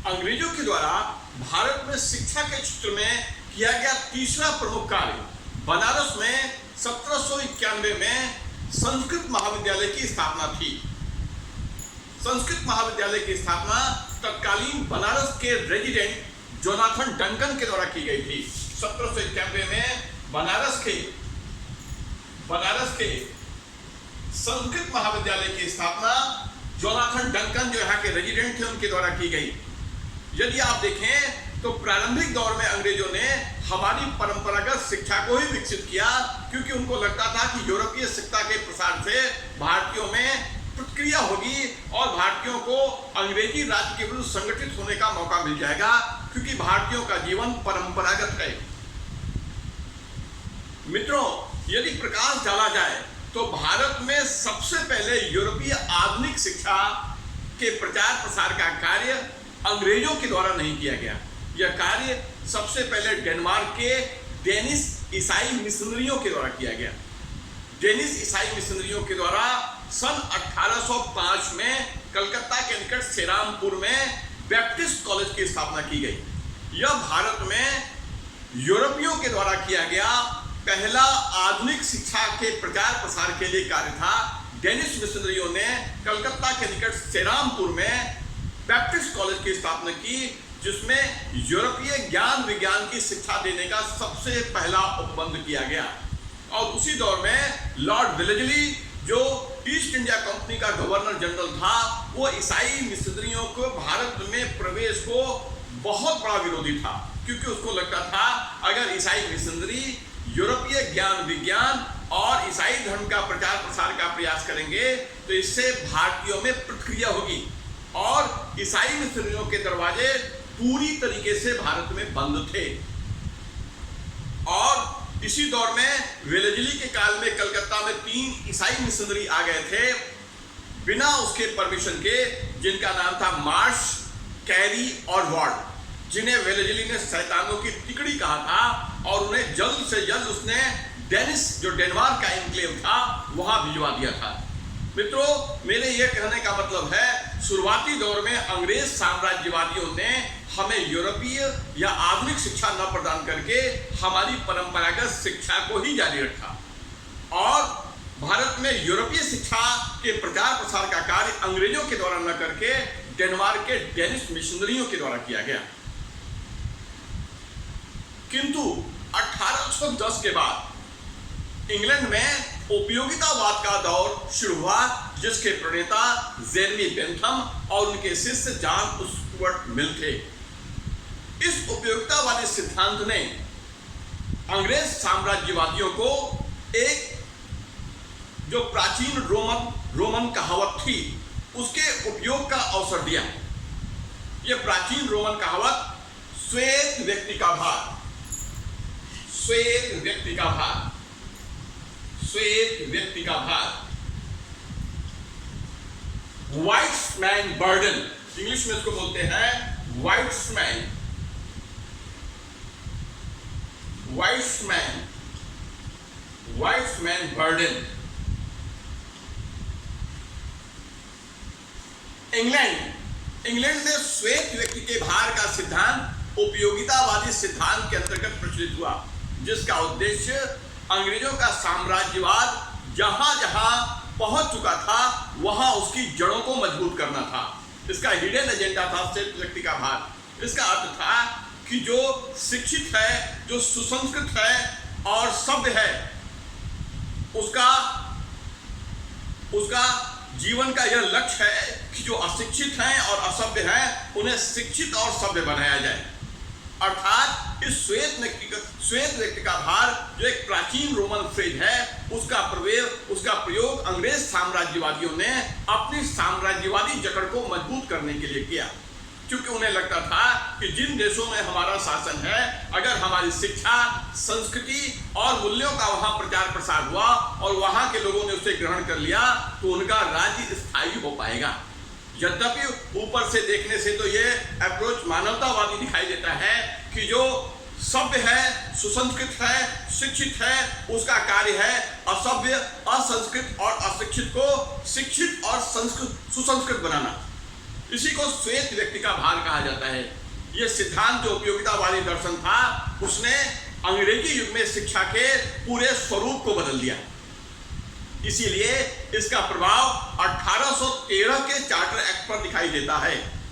अंग्रेजों के द्वारा भारत में शिक्षा के क्षेत्र में किया गया तीसरा प्रमुख कार्य बनारस में 1791 में संस्कृत महाविद्यालय की स्थापना थी। संस्कृत महाविद्यालय की स्थापना तत्कालीन बनारस के रेजिडेंट जोनाथन डंकन के द्वारा की गई थी। 1791 में बनारस के संस्कृत महाविद्यालय की स्थापना जोनाथन डंकन जो यहाँ के रेजिडेंट थे उनके द्वारा की गई। यदि आप देखें तो प्रारंभिक दौर में अंग्रेजों ने हमारी परंपरागत शिक्षा को ही विकसित किया, क्योंकि उनको लगता था कि यूरोपीय शिक्षा के प्रसार से भारतीयों में प्रतिक्रिया होगी और भारतीयों को अंग्रेजी राज्य के विरुद्ध संगठित होने का मौका मिल जाएगा, क्योंकि भारतीयों का जीवन परंपरागत है। मित्रों, यदि प्रकाश डाला जाए तो भारत में सबसे पहले यूरोपीय आधुनिक शिक्षा के प्रचार प्रसार का कार्य अंग्रेजों के द्वारा नहीं किया गया। यह कार्य सबसे पहले डेनमार्क के डेनिश ईसाई मिशनरियों के द्वारा किया गया। डेनिश ईसाई मिशनरियों के द्वारा सन 1805 में कलकत्ता के निकट सेरामपुर में बैप्टिस्ट कॉलेज की स्थापना की गई। यह भारत में यूरोपियों के द्वारा किया गया पहला आधुनिक शिक्षा के प्रचार प्रसार के लिए कार्य था। डेनिश मिशनरियों ने कलकत्ता के निकट सेरामपुर में बैप्टिस्ट कॉलेज की स्थापना की, जिसमें यूरोपीय ज्ञान विज्ञान की शिक्षा देने का सबसे पहला उपबंध किया गया। और उसी दौर में लॉर्ड वेलेस्ली, जो ईस्ट इंडिया कंपनी का गवर्नर जनरल था, वो ईसाई मिशनरियों को भारत में प्रवेश को बहुत बड़ा विरोधी था, क्योंकि उसको लगता था अगर ईसाई मिशनरी यूरोपीय ज्ञान विज्ञान और ईसाई धर्म का प्रचार प्रसार का प्रयास करेंगे तो इससे भारतीयों में प्रतिक्रिया होगी और ईसाई मिशनरियों के दरवाजे पूरी तरीके से भारत में बंद थे। और इसी दौर में वेलेस्ली के काल में कलकत्ता में 3 ईसाई मिशनरी आ गए थे बिना उसके परमिशन के, जिनका नाम था मार्श, कैरी और वॉर्ड, जिन्हें वेलेस्ली ने शैतानों की तिकड़ी कहा था और उन्हें जल्द से जल्द उसने डेनिश, जो डेनमार्क का एन्क्लेव था, वहां भिजवा दिया था। मित्रों, मेरे यह कहने का मतलब है शुरुआती दौर में अंग्रेज साम्राज्यवादियों ने हमें यूरोपीय या आधुनिक शिक्षा न प्रदान करके हमारी परंपरागत शिक्षा को ही जारी रखा और भारत में यूरोपीय शिक्षा के प्रचार प्रसार का कार्य अंग्रेजों के द्वारा न करके डेनमार्क के डेनिश मिशनरियों के द्वारा किया गया। किंतु 1810 के बाद इंग्लैंड में उपयोगितावाद का दौर शुरू हुआ, जिसके प्रणेता जेरेमी बेंथम और उनके शिष्य जॉन स्टुअर्ट मिल थे। इस उपयोगितावादी सिद्धांत ने अंग्रेज साम्राज्यवादियों को एक जो प्राचीन रोमन कहावत थी उसके उपयोग का अवसर दिया। यह प्राचीन रोमन कहावत श्वेत व्यक्ति का भार, श्वेत व्यक्ति का भार, श्वेत व्यक्ति का भार, व्हाइट मैन बर्डन, इंग्लिश में इसको बोलते हैं व्हाइट मैन बर्डन। इंग्लैंड में श्वेत व्यक्ति के भार का सिद्धांत उपयोगितावादी सिद्धांत के अंतर्गत प्रचलित हुआ, जिसका उद्देश्य अंग्रेजों का साम्राज्यवाद जहां जहां पहुंच चुका था वहां उसकी जड़ों को मजबूत करना था। इसका हिडन एजेंडा था श्वेत व्यक्ति का भार। इसका अर्थ था कि जो शिक्षित है, जो सुसंस्कृत है और सभ्य है, उसका जीवन का यह लक्ष्य है कि जो अशिक्षित हैं और असभ्य हैं उन्हें शिक्षित और सभ्य बनाया जाए। अर्थात इस श्वेत व्यक्ति का भार, जो एक प्राचीन रोमन फ्रेज है, उसका प्रयोग अंग्रेज साम्राज्यवादियों ने अपनी साम्राज्यवादी जकड़ को मजबूत करने के लिए किया, क्योंकि उन्हें लगता था कि जिन देशों में हमारा शासन है, अगर हमारी शिक्षा, संस्कृति और मूल्यों का वहां प्रचार प्रसार हुआ और वहां के लोगों ने उसे ग्रहण कर लिया तो उनका राज्य स्थायी हो पाएगा। यद्यपि ऊपर से देखने से तो ये अप्रोच मानवतावादी दिखाई देता है कि जो सभ्य है, सुसंस्कृत है, शिक्षित है, उसका कार्य है असभ्य, असंस्कृत और अशिक्षित को शिक्षित और सुसंस्कृत बनाना। इसी को श्वेत व्यक्ति का भार कहा जाता है। यह सिद्धांत जो उपयोगितावादी दर्शन था, उसने अंग्रेजी युग में शिक्षा के पूरे स्वरूप को बदल दिया। इसीलिए इसका प्रभाव 1813 के चार्टर एक्ट पर दिखाई देता है।